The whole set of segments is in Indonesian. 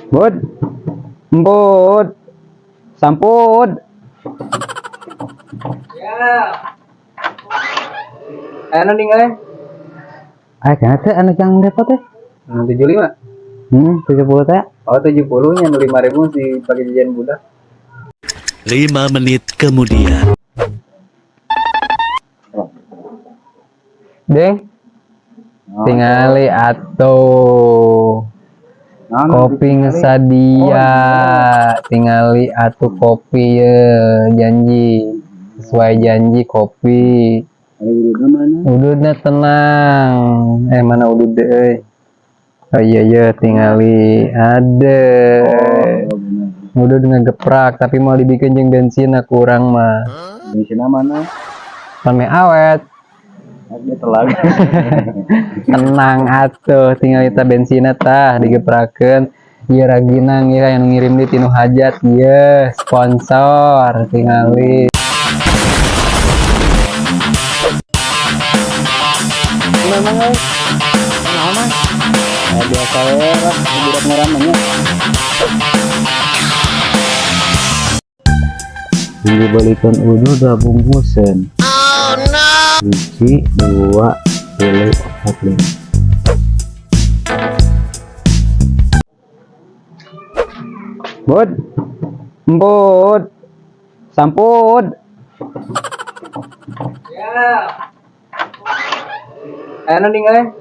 Bud, Bud, sampun. Ya. Anu nih nggak? Kayaknya teh anu yang repot teh. 75. 70 teh. Oh 70-nya 5.000 sih pakai jajan budak. 5 menit kemudian. Deng, tingali atuh. Kopi ngesadia, tingali atuh kopi ya janji sesuai janji kopi. Ududnya tenang, mana udud deh? Oh iya tingali ada. Udud ngegeprak tapi mau dibikin jeung bensin kurang mah. Bensin mana? Pame awet. Dia telag. Tenang atuh, tinggal kita bensinnya tah digeprakeun. Ieu raginang ya yang ngirim di tinu hajat ieu sponsor tingali. Memang euy. Nama biasa we lah budak ngaramanya. Dibalikan udah udah bungkusan. Oh no. 1, 2, 3, 4, 5. Bud, Bud, sampun. Ya. Anu nih nggak?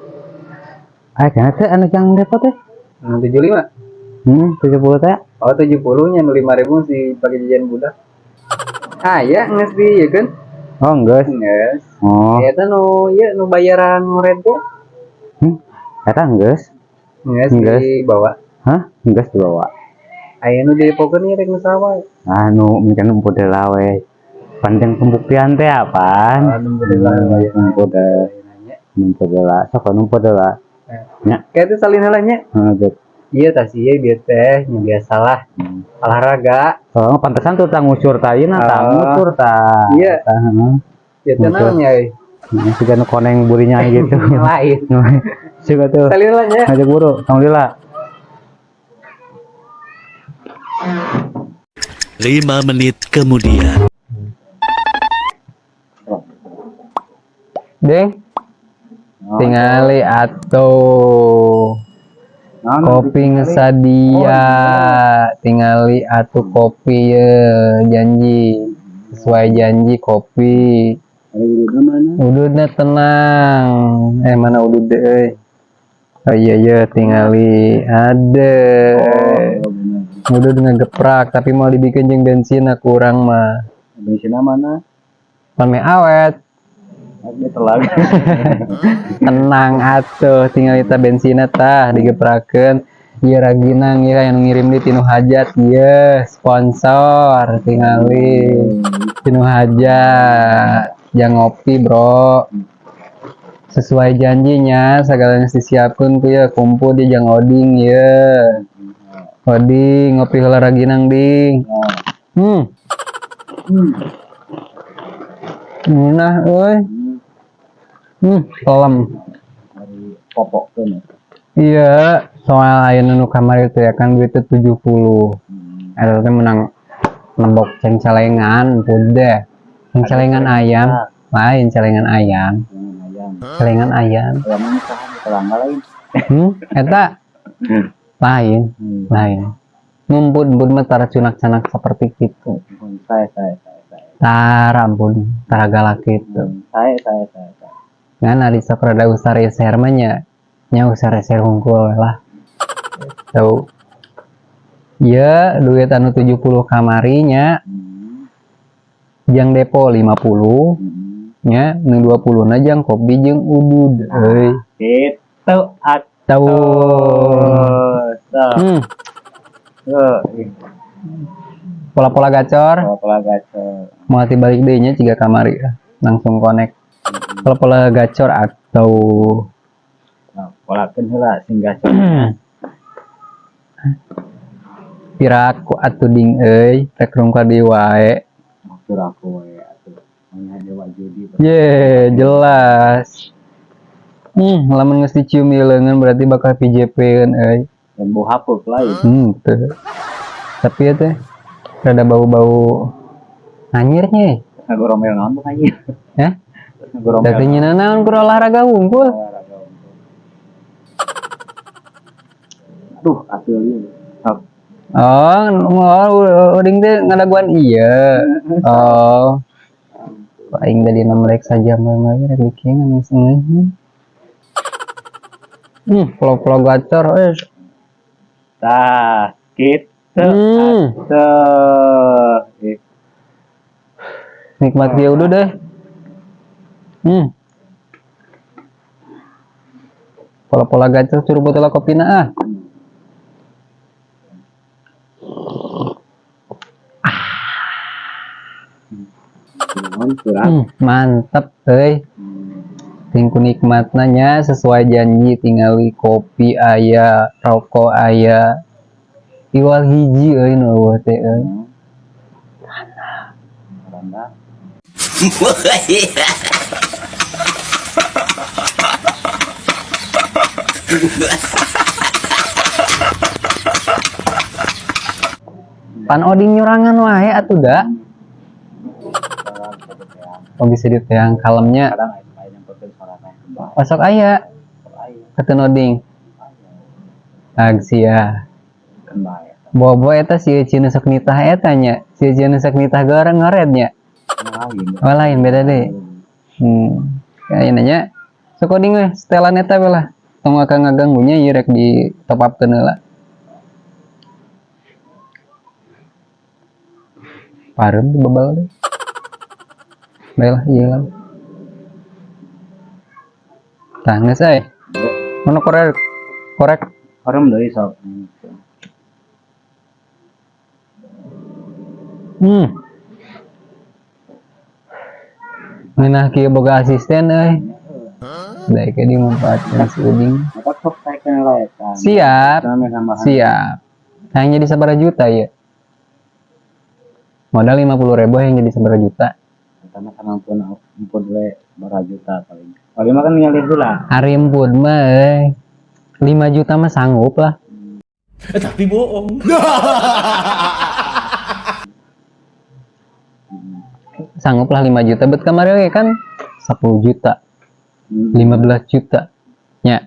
Kayaknya teh anu yang repot teh. 75. 70 teh. Oh 70-nya 5.000 sih pakai jajan budak. Ya nges di ya kan? Oh enggak. Nges. Oh. Ya nu ya nu bayaran ngoret teh. Kata enggak. Nges Nges. dibawa. Hah? Enggak dibawa. Aya nu dipokeun ieu rek nu sawa. Anu mungkin umpud lawe. Panjang pembuktian teh apaan? Umpud lah. Sok umpud lah. Nya. Kayak itu salin heula nya. Iya tas ieu bieu teh nya biasalah. Olahraga. Oh, pantesan tuh tang ngusur tadi nah tang ngusur tah. Iya. Ya tenang nya. Siga nu koneng burinya gitu. Lain. Siga tuh. Salin heula nya. Ngajak buru, alhamdulillah. 5 menit kemudian. Deng, tingali atuh. Kopi ngesadia, tingali atuh kopi ya janji sesuai janji kopi. Ududnya tenang, mana udud deh? Oh iya tingali ada. Udud ngegeprak tapi mau dibikin jeung bensin kurang mah. Bensin mana? Pame awet. Dia telag. Tenang atuh, tinggal kita bensinnya tah digeprakeun. Ieu raginang ya yang ngirim di tinu hajat ieu sponsor tingali tinu hajat jang ngopi bro sesuai janjinya segalanya disiapkeun ku ya kumpul di jang oding ya oding ngopi heula raginang ding nah euy kelem Popokkeun. iya soal ayeuna nu kamari teh kan duitnya 70 eta teh menang nembok ceng celengan pudeh ceng celengan ayam lain celengan ayam celengan ayam eta lain ngumpul mah tara cunak-canak seperti itu tara ampun tara galak gitu ngan ari sok rada usah reser mah nya usah reser hungkul lah tahu ya duit anu 70 kamarinya jang depo 50 nya nu 20 na jang kopi jeung udud euy Itu atuh pola-pola gacor mau balik deui nya ciga kamari langsung connect pola-pola gacor atau polakeun heula sing gacor. piraku atuh ding euy rek rungka di wae Maksud aku we atuh nya dewa judi. Ye jelas lamun geus dicium di leungeun berarti bakal PJP-eun euy dan bau hapuk lain. Betul. Tapi ya teh rada bau-bau anyirnya. Ngagoromel naon tuh anjir. Ya? Ngagoromel. Dadi naon ku olahraga unggul. Aduh, atuh ieu. Uding teh ngadaguan iya. Oh. Aing tadi nomorek saja mah rek bikin sengaja. Pulau-pulau gacor Tah, gitu. Nikmat dia udah deh. Pola-pola gacor suruh botol kopi ah. Mantap euy. Tingku nikmat nanya sesuai janji tingali kopi aya, rokok aya. Iwal hiji euy nu eueuh teh euy. Pan oding nyurangan wae atuh da. Oh bisa diteang kalemnya. Masuk aya. Keteun oding. Agsia. Bobo eta si cina sok nitah eta nya. Si cina sok nitah goreng ngorednya. Oh lain beda deh. Kayak nanya. Sok oding we setelan eta we lah. Tong akan ngaganggunya ieu rek di top upkeun heula. Pareum di bebal deh. Baiklah, iya lah. Tah geus euy. Mana korek? Harum deui sok. Ngeunah kieu boga asisten euy. Daek ge dimanfaatkeun si uding. Apa sok taekeun laekan. Siap. Yang jadi sabaraha juta ya? Modal 50.000 yang jadi sabaraha juta. Karena ampun we berapa juta paling. Paling mah kan ngalih heula. Ari empun mah 5 juta mah sanggup lah. Tapi bohong. Sanggup lah 5 juta bet kamari kan 10 juta. 15 juta. Nya.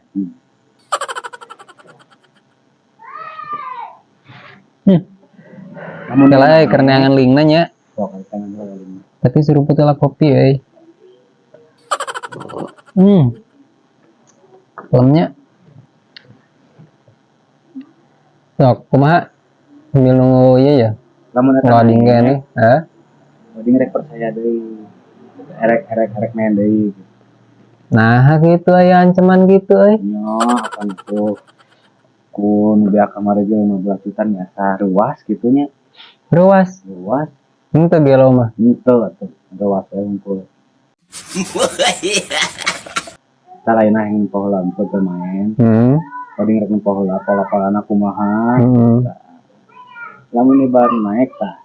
Namun lah karena yang link nanya. Tapi suruh putih kopi lemnya sok kumaha sambil nunggu ya loading nih loading rek percaya deui erek main deui nah gitu aya ancaman gitu nyo akan tuh kun biar kamari ge 15 juta biasa ruas gitunya ruas itu gelo mah itu atuh ruas ngumpul kita lainah yang pola untuk bermain coding rek pola pola-polana kumaha lamun ibar naik tah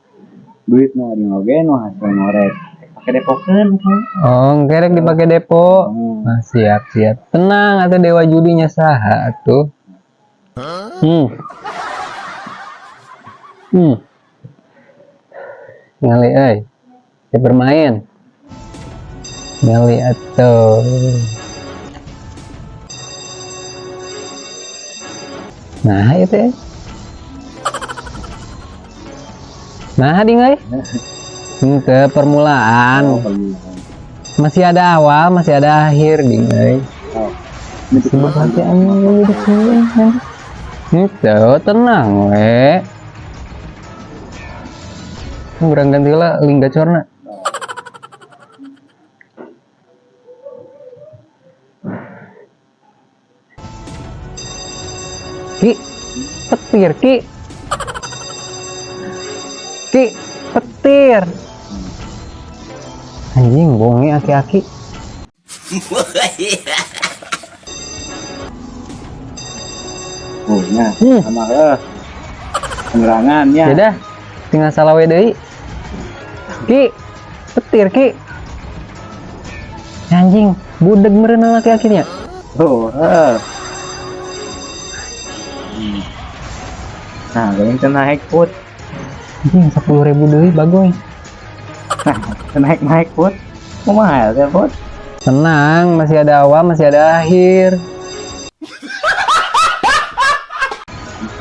duit nu adi oge nu hasil ngorek pake depokeun kerek dipake depo nah, siap tenang atuh dewa judinya saha atuh ngali kita bermain ngali atuh nah itu nah ding ke permulaan masih ada awal masih ada akhir ding sebab hati anu itu tenang we kurang ganti lah link gacorna ki petir petir anjing bonge aki-aki sama penerangan ya udah tinggal salawe deui ki petir ki anjing budeg meureun aki-akinya Nah, geuning teu naik put. Anjing 10.000 deui bagoy. Nah, teu naik put. Kumaha teh put? Tenang, masih ada awal, masih ada akhir.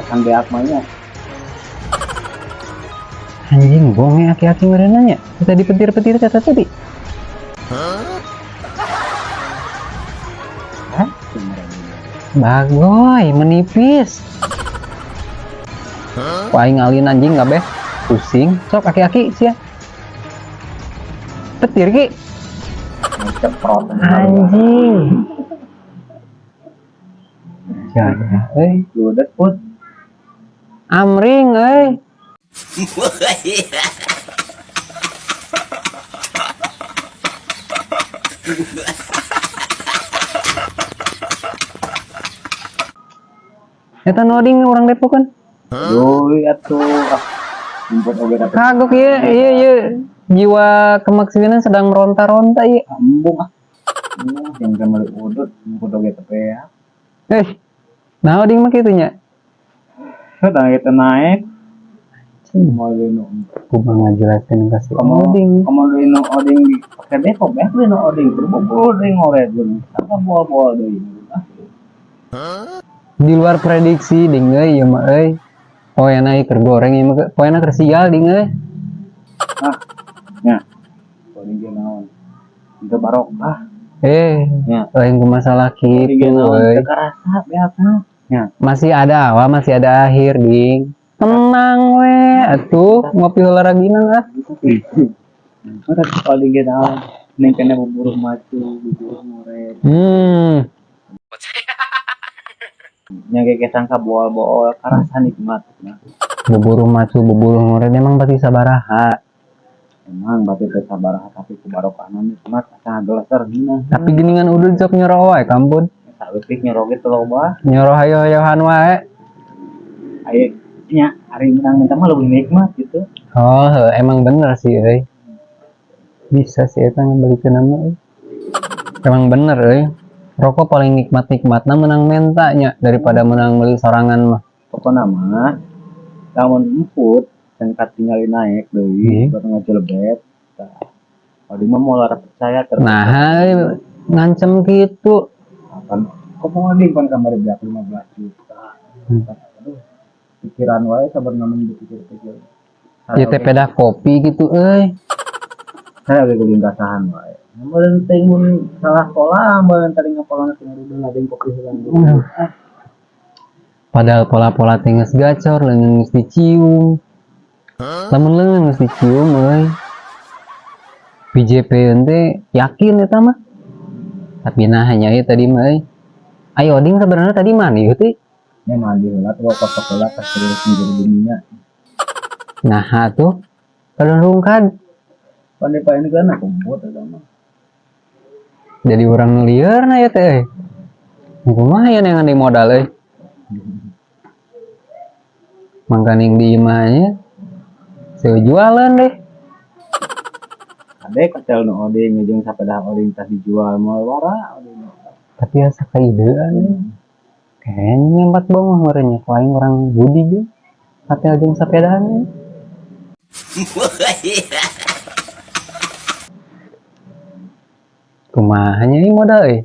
Akan beak mah nya. Anjing, bohongnya aki-aki merenanya. Kita dipetir-petir kata tadi. Hah? Bagoy, menipis. Wah, ngalin anjing nggak beh? Pusing. Sok aki-aki sih ya. Petir ki. Ceprot. Anjing. Jangan, Ludet put. Amring, Eta noding orang Depok kan? Doi atuh. Jemput oge dapat. Kagok iya. Jiwa kemaksianan sedang meronta-ronta iya. Embung ah. Yang kamari udut, jemput oge teh ya. Nah oding mah kitu nya. Sudah kita naik. Mau lino. Kumaha ngajelakeun ka si Kamu oding. lino oding di pakai Depok ya, lino oding berbobol oding oret geuning. Saka bol deui. Di luar prediksi ding euy ieu mah euy. Poena ieu keur goreng ieu mah poena keur sigal ding euy. Nya. Oding ge naon? Itu barokah. Ya, lain ku masalah Oding ge kitu naon? euy. Teu karasa beakna. Nya. Masih ada awal, masih ada akhir ding. Tenang we, atuh ngopi heula raginan lah. Udah oding ge naon? Ning kana bubur macu, bubur ngoret. Nya ge sangka boal-boal karasa nikmat. Bubur macu, bubur ngoret emang pasti sabaraha. Emang berarti teh sabaraha tapi ku barokahna nikmat asa geus terhina. Tapi geningan udud sok nyoroh wae kampun. Saeutik nyeroge teh loba. Nyoroh hayo-hayohan wae. Aya nya hari menang minta mah lebih nikmat gitu. Oh, emang bener sih euy. Bisa sih eta ngebelikeun nama euy. Emang bener euy. Rokok paling nikmat-nikmatna menang mentanya daripada menang beli sorangan mah. Pokona mah lamun emput sengkat tinggali naik deui baru ngajelebet. Adi mah moal percaya terus. Nah, ngancem gitu. Kan kok mau ngading pan kamari biak 15 juta. Aduh. Pikiran wae sabar namun dipikir-pikir. Ya teh pedah kopi gitu euy. Saya lagi kuling kasahan wae. Mun teh mun salah pola mun tadi ngapalana teh udah ngadeng kopi heula. Padahal pola-pola teh geus gacor, leungeun geus dicium. Lamun leungeun geus dicium euy. PJP teh yakin eta mah. Tapi nah hanya ieu tadi mah euy. Ayo oding sebenarnya tadi mandi teh. Nya mandi heula tuh kotok heula pas terus menjadi dunia. Nah, atuh kadang rungkad. Pandai ini kan aku buat eta mah. Jadi orang liar na ya teh. Kumaha ya yang andi modal euy. Mangkaning di imahnya saya jualan deh. Ade kecel nu oding jeung sapedah oding tah dijual moal wara oding. Tapi asa kaidean. Kayaknya 4 bawah merenya paling orang budi juga. Hotel jeung sepedaan. Kumahanya ini modal euy.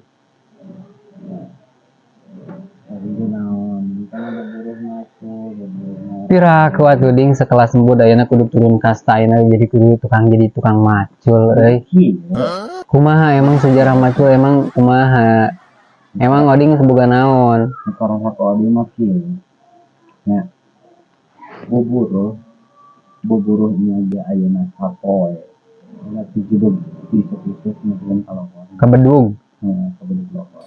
Pira kuat uding sekelas sembuh dayana kudu turun kasta ayeuna jadi tukang macul euy. Kumaha emang sejarah macul emang kumaha? Emang oding seboga naon? Karena ka oding mah kieu. Nya. Buburuh nya aja ayeuna sapoe. Nya dijudug pisuk-pisuk mungkin kalau Kabedug. kabedug lokal.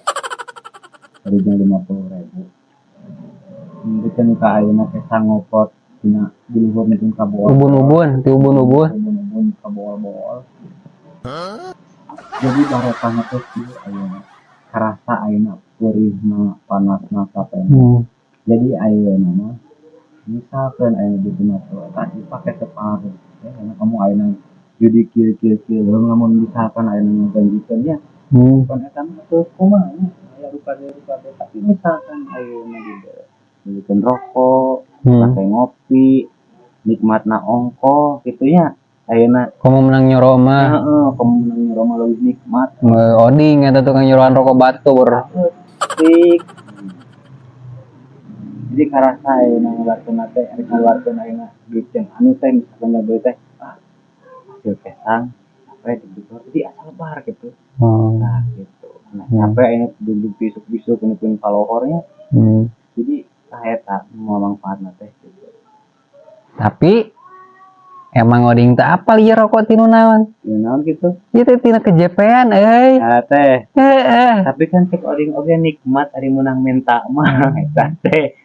Tadi jeung 50.000. Mungkin ka ayeuna teh sangopot dina di luhur meureun ka bawah. Ubun-ubun, ti ubun-ubun. Ubun ka bawah-bawah. Jadi barokahna teh kieu ayeuna. Karasa ayeuna peurihna panasna kapena. Jadi ayeuna mah misalkan ayeuna butuhna tadi pake separuh. Ya karena kamu ayeuna judi kieu lamun misalkan ayeuna ngajanjikeun ya. Kan eta mah teu kumaha aya rupa tapi misalkan ayeuna juga belikan rokok, Hmm. pakai ngopi, nikmatna ongko gitunya. Ayeuna Kamu menang nyoro mah. kamu menang rumah lebih nikmat. Oding eta tukang nyoroan rokok batur. Tik. Jadi karasa ayeuna ngeluarkeun teh, ari ngeluarkeun ayeuna duit yang anu teh misalkan beli teh, hasil kesang, sampai dijual jadi asal bar gitu. Nah gitu. Nah, sampai ayeuna duduk bisuk-bisuk nupin palohornya. Jadi eta mau manfaatna teh gitu. Tapi emang oding tak apal ieu rokok tinu naon? Ya naon gitu. Ieu teh tina kejepean euy. Ya teh. Heeh. Tapi kan cek oding oge nikmat ari menang minta mah eta teh.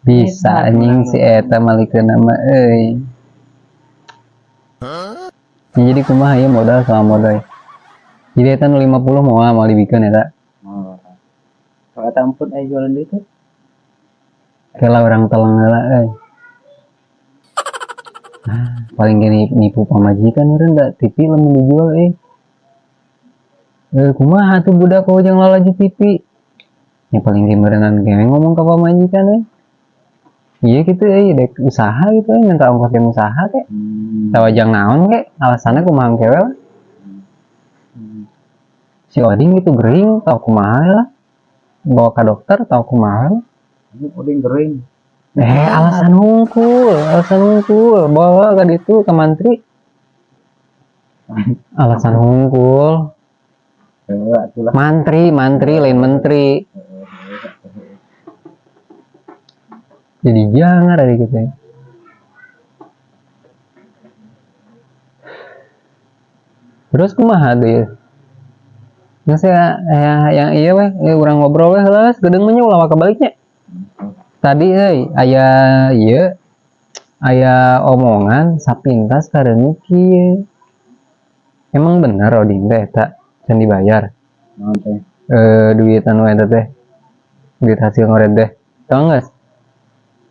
Bisa anjing si eta malikeun mah euy. Ya, jadi kumaha ya modal sama modal. Jadi eta nu 50 mau dibikeun eta. Oh. Kalau eta ampun aya jualan deui teh. Kela orang teleng heula euy. Paling gini nipu pamajikan urang da TV lamun dijual kumaha tuh budak kau jeung lalaju TV. Ya paling ge meureunnan ge ngomong ka pamajikan iya gitu dek usaha gitu minta ongkos yang usaha kek tawajang naon kek alasannya kumaha kewel si oding gitu gering tau kumaha lah bawa ke dokter tau kumaha Ini oding gering. alasan hungkul bawa ke ditu ke mantri alasan hungkul mantri lain menteri jadi jangan ada gitu ya. Terus kumaha tuh ya? Nggak yang iya weh, orang ngobrol weh lah, gedeng mah ulah kebaliknya. Tadi aya omongan sapintas karena kieu. Emang bener oding teh tak can dibayar. Naon teh? Duit anu eta teh. Duit hasil ngoret teh. Tau nggak?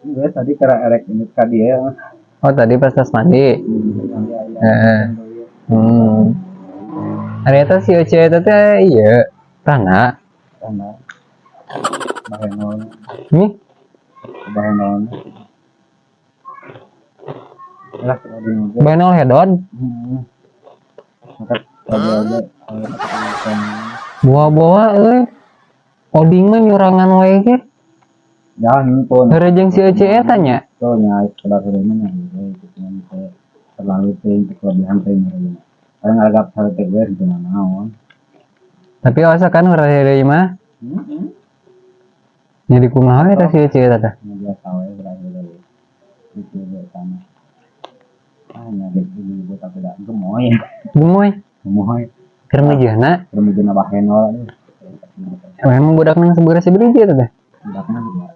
Enggak, tadi kira erek ini ka dia. Oh tadi pas tas mandi. Hari eta si Oce eta teh iya Rana. Bahenon. Nih, Bahenon. Lah oding oge. Benol hedon. Maka ada Buah-buah oding mah nyurangan wae ge. ya nyumpun. Hareujeung si Oce eta nya. Tuh nya sekedar heureumnya gitu cuman terlalu tinggi kelebihan teh nya. Paling agak sarete gue gitu naon. Tapi asa kan urang deui mah. Jadi kumaha eta si Oce eta teh? Dia tahu berakhir dari itu sama. Nya gitu buat apa dah gemoy. Gemoy. Keur meujeuhna. Kemudian bahenol. Emang budak nang sabeureus sabeureus eta teh? Budakna dua.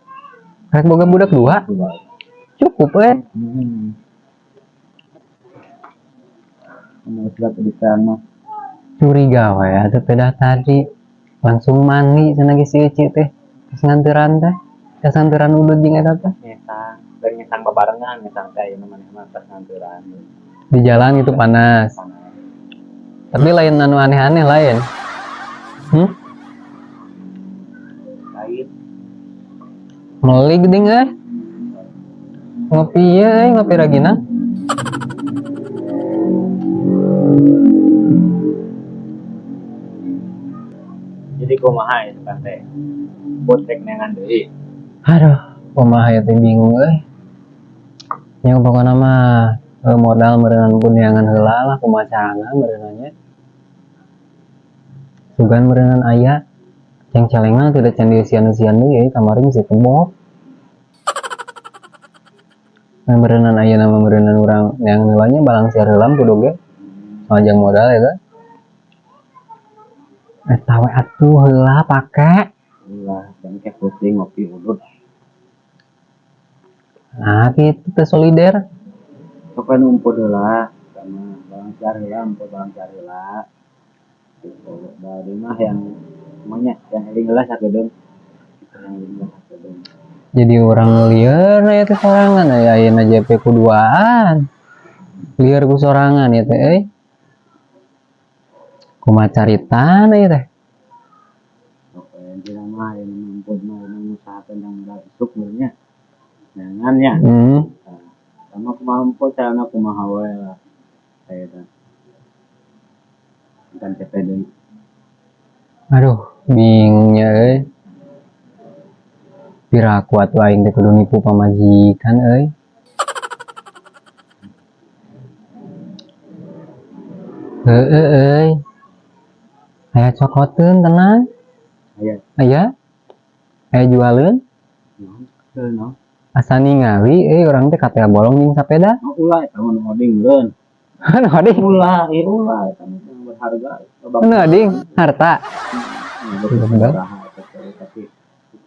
Rek boga budak dua? Cukup Mau sudah bisa mah. Curiga wae atuh pedah tadi. Langsung mandi cenah ge si Oce teh. Santuran teh. Kasanturan udud jeung eta teh. Nyesang babarengan nyesang teh aya mah pas santuran. Di jalan itu panas. Tapi lain anu aneh-aneh lain. Lain. Meuli geuning Ngopi ye ngopi ragina. Jadi kumaha itu kan teh. Botrek nengan deui. Aduh, kumaha ya teh bingung Yang pokona mah modal meureunnan pun neangan heula lah kumaha carana meureunna Sugan meureunnan aya ceng celengan tidak can dieusian-eusian deui kamari mesti tembok. Meureunnan aya nama meureunnan urang neangan heulanya balang siar heula kudu ge. Majang modal eta. Eta we atuh heula pake. Ulah kan kayak pusing ngopi udut. Nah, gitu teh solider. Pokoknya numpuk heula sama balang siar heula, empuk balang siar heula. Gitu. Dari mah yang semuanya yang eling heula sakedeung. Yang eling heula sakedeung. Jadi orang liar ya teh sorangan ayeuna JP kuduaan. Liar ku sorangan ya teh kumaha caritan ya teh. Pokoknya dia mah yang numpuk mah yang usahakeun yang masuk sebenarnya jangan ya sama kemampu cara kumaha wae lah kayak itu bukan CPD. Aduh bingungnya pira kuat aing teh kudu nipu pamajikan heueuh aya cokoteun tenang Aya aya aya jualeun no asa ningali urang teh katea bolong jeung sapeda ulah eta mah ngoding meureun nu ading ulah eta mah yang berharga nu ading harta tapi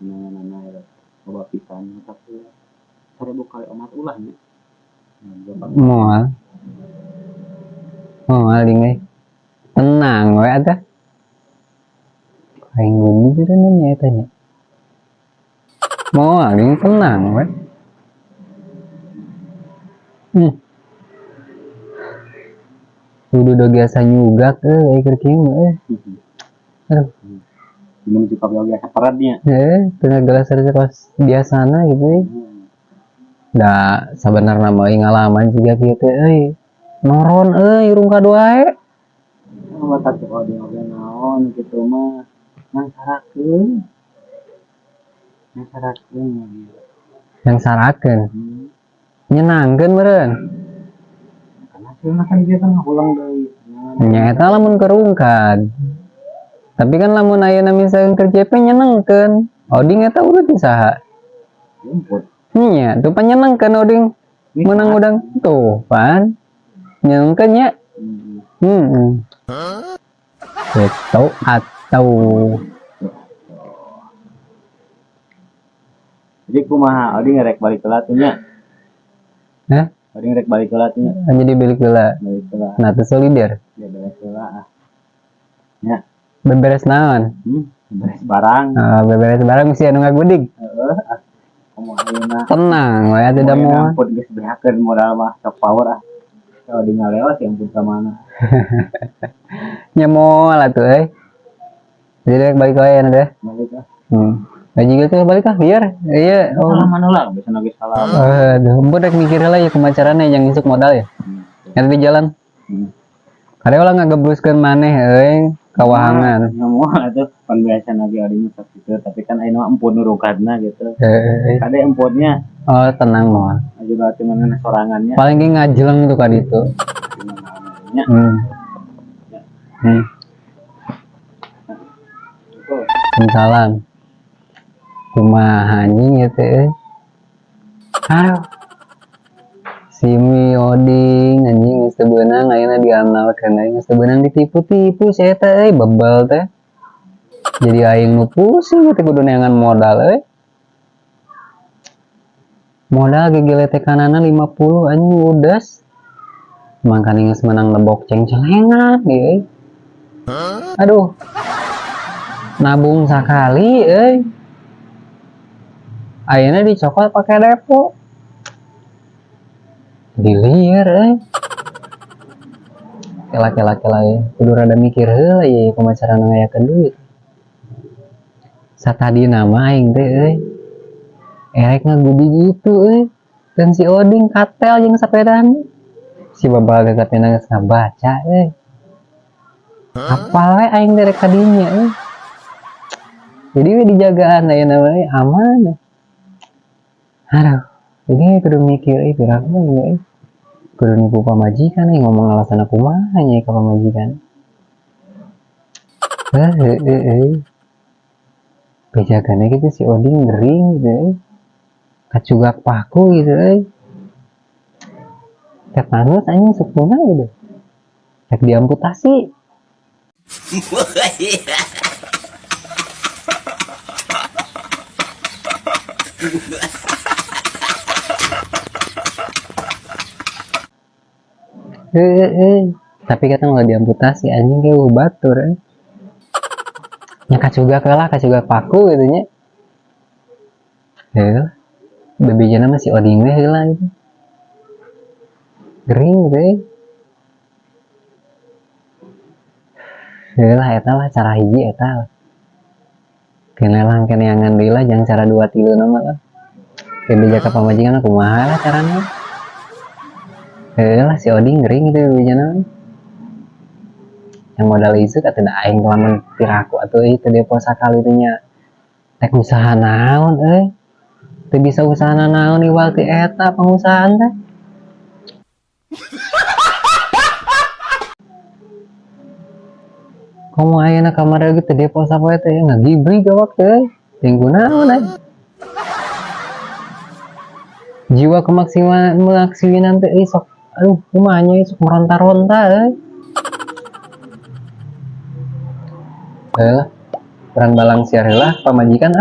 kenangan coba pisan tapi seribu kali omat ulahnya moal moal ding tenang we atuh aing guni teh nanya eta nya moal ding tenang we kudu do biasa nyugak keur kieu mah aduh minum cukup yang biasa peratnya tengah gelas pas biasana gitu da sabenerna mah ngalaman juga kieu teh noron urung kadua mata coba dia naon gitu mah ngangsarakeun yang sarakeun nyenangkeun meureun karena hasilna kan dia kan ulang deui nya eta lamun kerungkad tapi kan lamun ayeuna misalkan kerja pe nyenengkeun oding eta urut saha rumput nya tuh panyenengkeun oding menang udang tuh pan nyenengkeun nya gitu atau jadi kumaha oding rek balik ke latunya oding rek balik ke latunya jadi balik heula nah teu solider ya balik heula ya beberes naon beres barang beberes barang mesti anu ngagudig tenang we tidak mau ampun geus behakeun modal mah sok power kalau di ngalewas yang pun ka mana nya moal atuh jadi balik wae anu teh balik gaji gitu balik biar iya salaman heula bisa nagih salam aduh empun rek mikir heula ya kumacarana yang isuk modal ya di jalan kadang ulah ngagebruskeun maneh kawahangan semua itu kan biasa nagih adinya gitu tapi kan ayeuna empun nurukadna gitu kade emputnya tenang moal juga cuman sorangannya paling ge ngajeleng tuh ka ditu salam kumaha anjing ya teh aduh si oding anjing geus teu beunang ayeuna diandalkeun geus teu beunang ditipu-tipu si eta bebel teh jadi aing nu pusing teh kudu neangan modal modal gegele teh kanana 50 anjing udas mangkana geus menang lebok ceng-celengan ieu aduh nabung sakali ayeuna dicokot pakai depo dilieur kela kudu rada mikir heula ya kumaha carana ngayakeun duit satadina mah aing teh erek ngagudi gitu dan si oding katel jeung sapedan si babal kapena geus ngabaca apal we aing derek ka dinya jadi we dijagaan ayeuna we aman aduh jadi kudu mikir pira we kudu nipu pamajikan ngomong alasan aku mah nya ka pamajikan bejagana gitu si oding gering gitu kacugak paku gitu tetanus anjing sukuna gitu rek diamputasi tapi kata nggak diamputasi anjing kayak batur nya kacugak paku gitu nya bebejana masih oding we heula gitu gering gitu heula eta lah cara hiji eta kenelang keneangan deui lah jangan cara 2 3 nama lah Kebijakan ke pamajikan aku mahal lah caranya. Lah si Oding ngering gitu bijana. Yang modal isu kata da aing lamun piraku atuh itu depo sakali teh nya. Tek usaha naon teu bisa usaha naon iwal ti eta pengusahaan teh. Komo ayeuna kamar gitu depo sapoe teh ngagibri gawak teh. Tinggu naon jiwa kemaksimalan teh sok aduh kumaha nya sok meronta-ronta lah kurang balang siar lah pamajikan